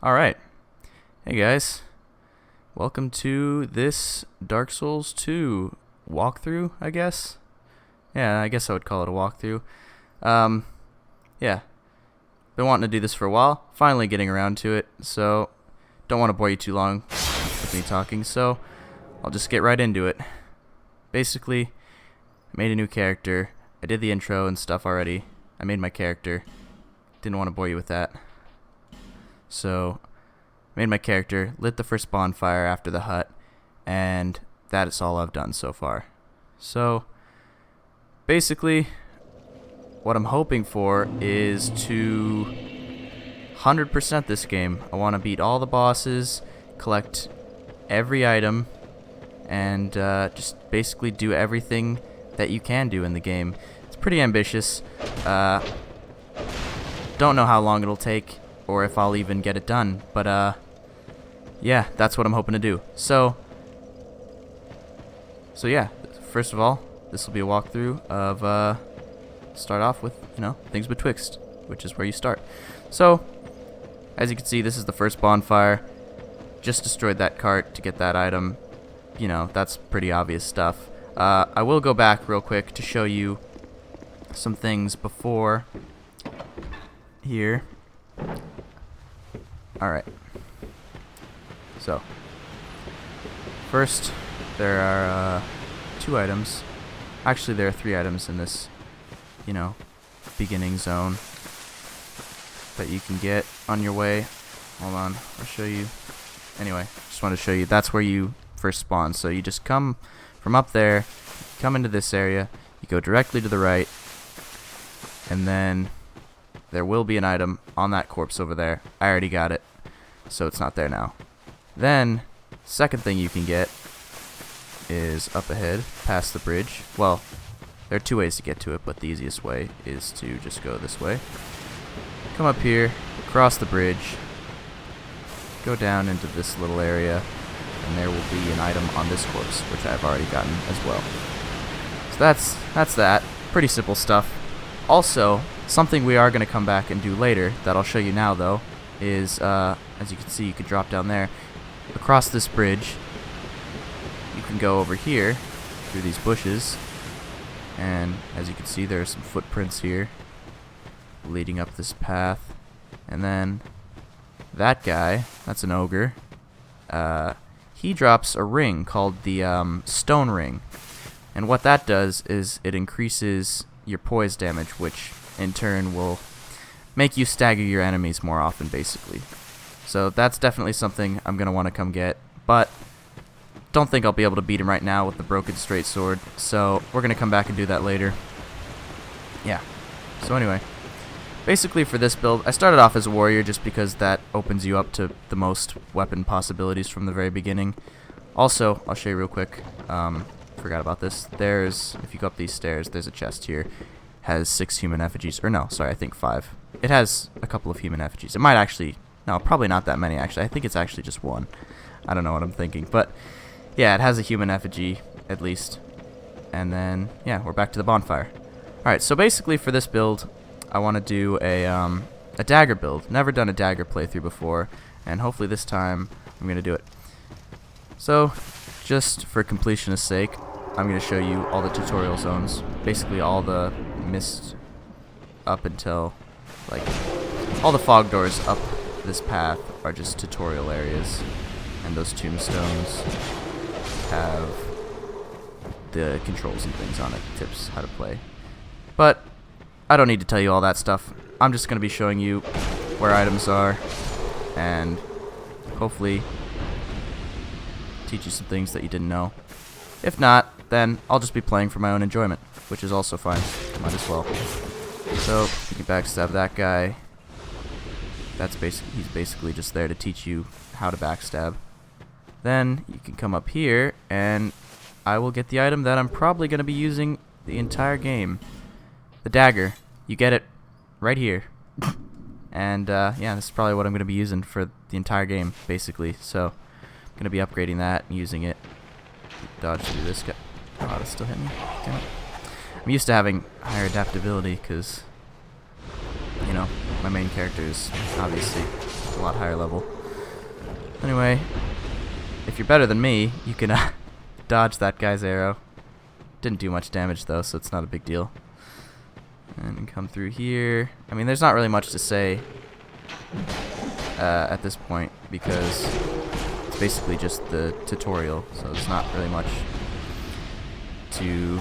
Alright. Hey guys. Welcome to this Dark Souls 2 walkthrough, I guess? Yeah, I guess I would call it a walkthrough. Yeah. Been wanting to do this for a while. Finally getting around to it, so don't want to bore you too long with me talking, so I'll just get right into it. Basically, I made a new character. I did the intro and stuff already. I made my character. Didn't want to bore you with that. So, made my character, lit the first bonfire after the hut, and that is all I've done so far. So, basically, what I'm hoping for is to 100% this game. I want to beat all the bosses, collect every item, and just basically do everything that you can do in the game. It's pretty ambitious. Don't know how long it'll take, or if I'll even get it done, but yeah, that's what I'm hoping to do. So yeah, first of all, this will be a walkthrough of start off with, things betwixt, which is where you start. So, as you can see, this is the first bonfire. Just destroyed that cart to get that item. That's pretty obvious stuff. I will go back real quick to show you some things before here. Alright. So, first, there are two items. Actually, there are three items in this, beginning zone that you can get on your way. Hold on, I'll show you. Anyway, just want to show you, that's where you first spawn. So you just come from up there, come into this area, you go directly to the right, and then there will be an item on that corpse over there. I already got it, so it's not there now. Then, second thing you can get is up ahead, past the bridge. Well, there are two ways to get to it, but the easiest way is to just go this way. Come up here, cross the bridge, go down into this little area, and there will be an item on this corpse, which I've already gotten as well. So that's that. Pretty simple stuff. Also, something we are going to come back and do later, that I'll show you now though, is, as you can see, you could drop down there. Across this bridge, you can go over here, through these bushes, and as you can see, there are some footprints here, leading up this path. And then, that guy, that's an ogre, he drops a ring called the stone ring. And what that does is it increases your poise damage, which in turn will make you stagger your enemies more often, basically. So that's definitely something I'm going to want to come get, but don't think I'll be able to beat him right now with the broken straight sword, so we're going to come back and do that later. Yeah. So anyway, basically for this build, I started off as a warrior just because that opens you up to the most weapon possibilities from the very beginning. Also, I'll show you real quick, forgot about this. There's, if you go up these stairs, there's a chest here. Has 6 human effigies, or no, sorry, I think 5. It has a couple of human effigies. It might actually, no, probably not that many actually. I think it's actually just 1. I don't know what I'm thinking, but yeah, it has a human effigy at least. And then, yeah, we're back to the bonfire. Alright, so basically for this build, I want to do a dagger build. Never done a dagger playthrough before, and hopefully this time I'm going to do it. So, just for completionist sake, I'm going to show you all the tutorial zones. Basically all the mist up until, like, all the fog doors up this path are just tutorial areas. And those tombstones have the controls and things on it, tips how to play. But I don't need to tell you all that stuff. I'm just going to be showing you where items are and hopefully teach you some things that you didn't know. If not, then I'll just be playing for my own enjoyment, which is also fine. Might as well. So, you can backstab that guy. He's basically just there to teach you how to backstab. Then you can come up here and I will get the item that I'm probably going to be using the entire game. The dagger. You get it right here. And yeah, this is probably what I'm going to be using for the entire game, basically. So, I'm going to be upgrading that and using it. Dodge through this guy. Oh, that still hit me. Damn it. I'm used to having higher adaptability because, my main character is obviously a lot higher level. Anyway, if you're better than me, you can dodge that guy's arrow. Didn't do much damage though, so it's not a big deal. And come through here. I mean, there's not really much to say at this point because it's basically just the tutorial, so there's not really much to,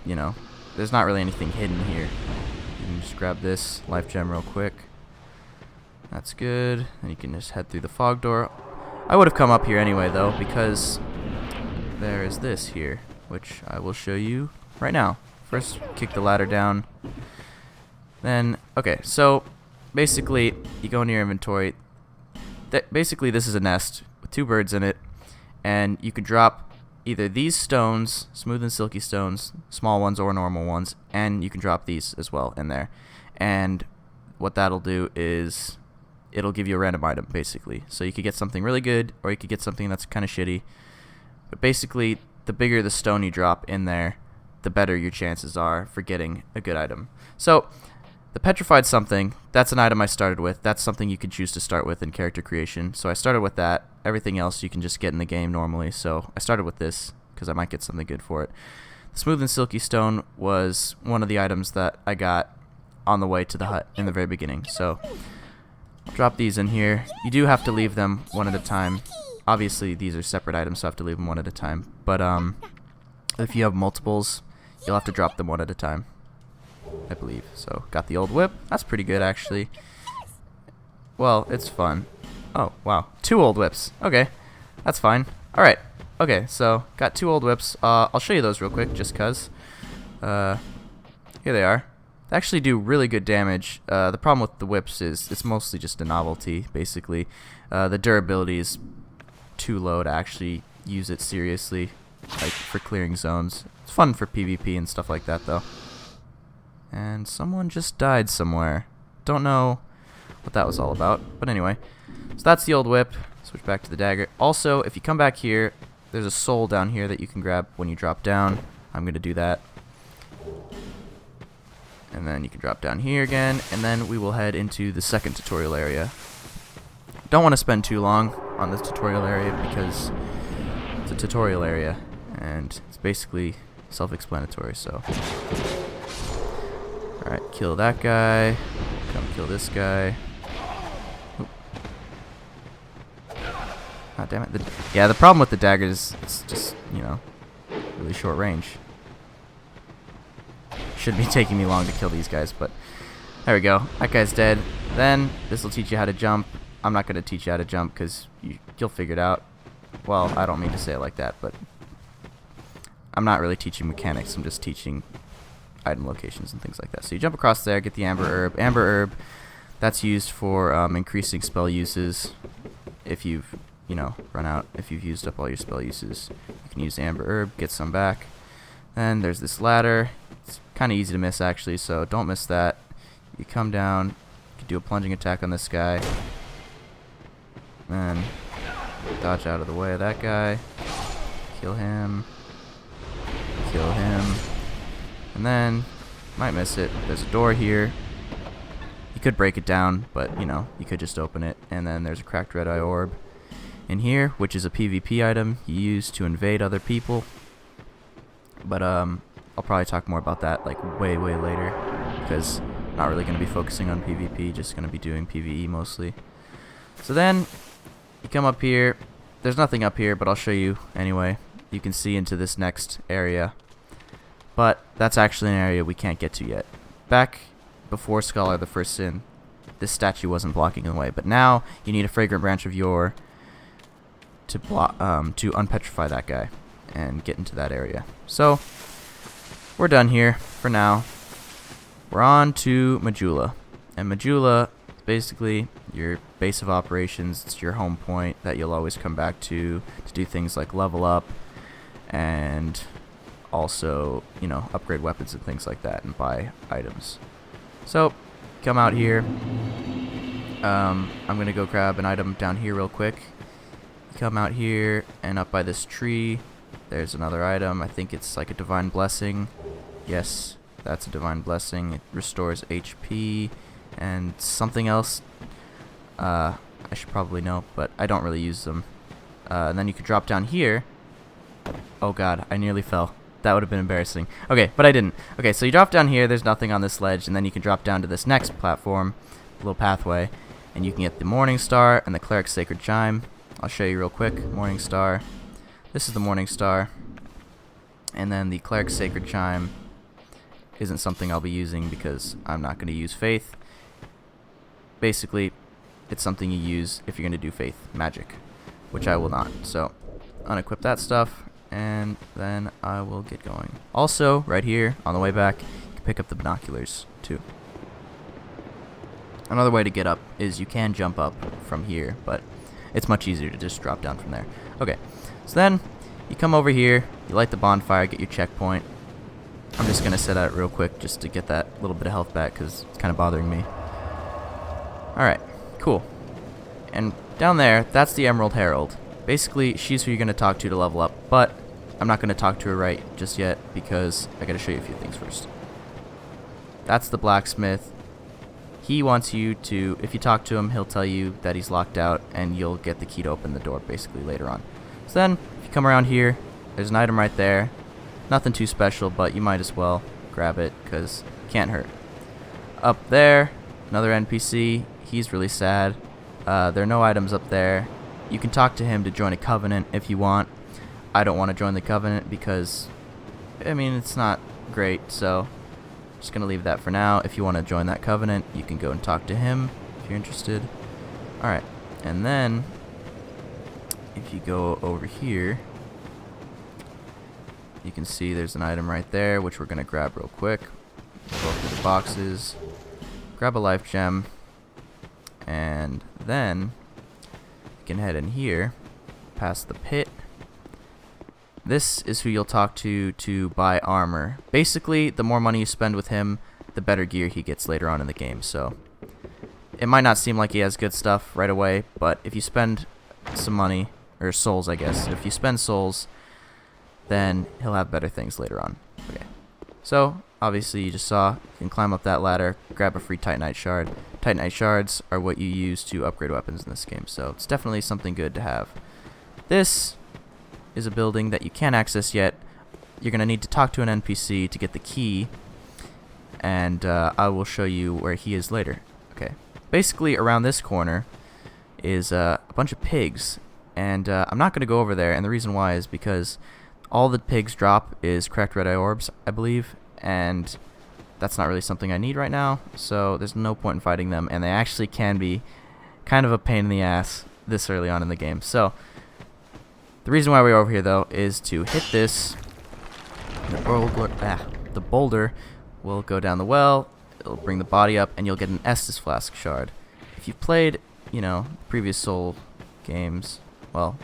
you know, there's not really anything hidden here. You can just grab this life gem real quick. That's good. And you can just head through the fog door. I would have come up here anyway though, because there is this here, which I will show you right now. First, kick the ladder down. Then, okay, so basically, you go into your inventory. Basically, this is a nest with 2 birds in it, and you can drop either these stones, smooth and silky stones, small ones or normal ones, and you can drop these as well in there. And what that'll do is it'll give you a random item, basically. So you could get something really good, or you could get something that's kind of shitty. But basically, the bigger the stone you drop in there, the better your chances are for getting a good item. So, the petrified something, that's an item I started with. That's something you can choose to start with in character creation. So I started with that. Everything else you can just get in the game normally. So I started with this because I might get something good for it. The smooth and silky stone was one of the items that I got on the way to the hut in the very beginning. So I'll drop these in here. You do have to leave them one at a time. Obviously these are separate items, so I have to leave them one at a time. But if you have multiples, you'll have to drop them one at a time, I believe. So, got the old whip. That's pretty good, actually. Well, it's fun. Oh, wow. 2 old whips. Okay. That's fine. Alright. Okay, so, got 2 old whips. I'll show you those real quick, just cuz. Here they are. They actually do really good damage. The problem with the whips is it's mostly just a novelty, basically. The durability is too low to actually use it seriously, like, for clearing zones. It's fun for PvP and stuff like that, though. And someone just died somewhere. Don't know what that was all about. But anyway, so that's the old whip. Switch back to the dagger. Also, if you come back here, there's a soul down here that you can grab when you drop down. I'm going to do that. And then you can drop down here again. And then we will head into the second tutorial area. Don't want to spend too long on this tutorial area because it's a tutorial area. And it's basically self-explanatory, so... Alright, kill that guy. Come kill this guy. Oop. God damn it. Yeah, the problem with the dagger is it's just, you know, really short range. Shouldn't be taking me long to kill these guys, but there we go. That guy's dead. Then, this will teach you how to jump. I'm not going to teach you how to jump because you'll figure it out. Well, I don't mean to say it like that, but I'm not really teaching mechanics. I'm just teaching item locations and things like that. So you jump across there, get the amber herb. Amber herb, that's used for increasing spell uses. If you've, you know, run out, if you've used up all your spell uses, you can use amber herb, get some back. Then there's this ladder. It's kind of easy to miss actually, so don't miss that. You come down, you can do a plunging attack on this guy. Then dodge out of the way of that guy. Kill him. Kill him. And then, might miss it, there's a door here. You could break it down, but, you know, you could just open it. And then there's a cracked red eye orb in here, which is a PvP item you use to invade other people. But, I'll probably talk more about that, like, way later. Because I'm not really going to be focusing on PvP, just going to be doing PvE mostly. So then, you come up here. There's nothing up here, but I'll show you anyway. You can see into this next area. But that's actually an area we can't get to yet. Back before Scholar the First Sin, this statue wasn't blocking the way, but now you need a fragrant branch of yore to unpetrify that guy and get into that area. So we're done here for now. We're on to Majula, and Majula, basically your base of operations. It's your home point that you'll always come back to do things like level up and also, you know, upgrade weapons and things like that and buy items. So, come out here. I'm going to go grab an item down here real quick. Come out here, and up by this tree, there's another item. I think it's like a divine blessing. Yes, that's a divine blessing. It restores HP and something else. I should probably know, but I don't really use them. And then you could drop down here. Oh god, I nearly fell. That would have been embarrassing. Okay, but I didn't. Okay, so you drop down here, there's nothing on this ledge, and then you can drop down to this next platform, little pathway, and you can get the Morning Star and the Cleric's Sacred Chime. I'll show you real quick. Morning Star. This is the Morning Star. And then the Cleric's Sacred Chime isn't something I'll be using because I'm not going to use Faith. Basically, it's something you use if you're going to do Faith magic, which I will not. So, unequip that stuff, and then I will get going. Also, right here, on the way back, you can pick up the binoculars, too. Another way to get up is you can jump up from here, but it's much easier to just drop down from there. Okay, so then you come over here, you light the bonfire, get your checkpoint. I'm just going to set out real quick just to get that little bit of health back because it's kind of bothering me. Alright, cool. And down there, that's the Emerald Herald. Basically, she's who you're going to talk to level up, but I'm not going to talk to her right just yet because I got to show you a few things first. That's the blacksmith. He wants you to, if you talk to him, he'll tell you that he's locked out and you'll get the key to open the door basically later on. So then, if you come around here, there's an item right there. Nothing too special, but you might as well grab it because it can't hurt. Up there, another NPC. He's really sad. There are no items up there. You can talk to him to join a covenant if you want. I don't want to join the covenant because, I mean, it's not great, so I'm just going to leave that for now. If you want to join that covenant, you can go and talk to him if you're interested. Alright, and then if you go over here, you can see there's an item right there, which we're going to grab real quick. Go through the boxes, grab a life gem, and then you can head in here, past the pit. This is who you'll talk to buy armor. Basically, the more money you spend with him, the better gear he gets later on in the game. So it might not seem like he has good stuff right away, but if you spend some money, or souls I guess, if you spend souls, then he'll have better things later on. Okay. So, obviously you just saw, you can climb up that ladder, grab a free Titanite shard. Titanite shards are what you use to upgrade weapons in this game, so it's definitely something good to have. This is a building that you can't access yet. You're going to need to talk to an NPC to get the key, and I will show you where he is later. Okay. Basically, around this corner is a bunch of pigs, and I'm not going to go over there, and the reason why is because all the pigs drop is cracked red eye orbs, I believe, and that's not really something I need right now, so there's no point in fighting them, and they actually can be kind of a pain in the ass this early on in the game. So the reason why we're over here, though, is to hit this. The boulder will go down the well, it'll bring the body up, and you'll get an Estus Flask shard. If you've played, previous Soul games, well,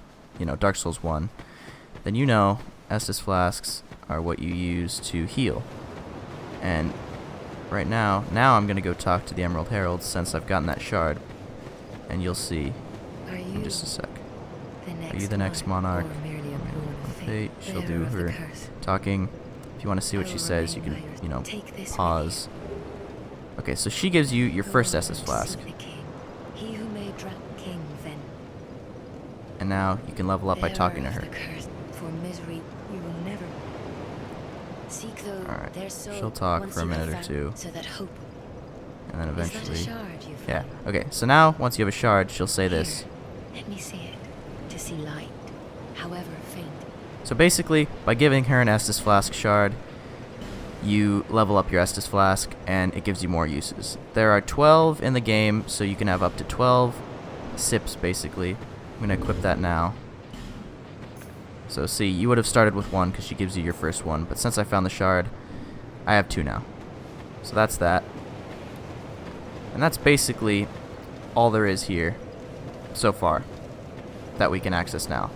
Dark Souls 1, then you know Estus Flasks are what you use to heal. And right now I'm going to go talk to the Emerald Herald since I've gotten that shard. And you'll see in just a sec. Are you the next monarch? Okay, she'll do her talking. If you want to see what she says, you can, pause. Okay, so she gives you your first Estus Flask. And now you can level up by talking to her. Alright, she'll talk for a minute or two. And then eventually... Yeah, okay, so now, once you have a shard, she'll say this. Let me see it, to see light, however faint. So basically, by giving her an Estus Flask shard, you level up your Estus Flask, and it gives you more uses. There are 12 in the game, so you can have up to 12 sips, basically. I'm going to equip that now. So see, you would have started with one because she gives you your first one, but since I found the shard, I have 2 now. So that's that. And that's basically all there is here so far that we can access now.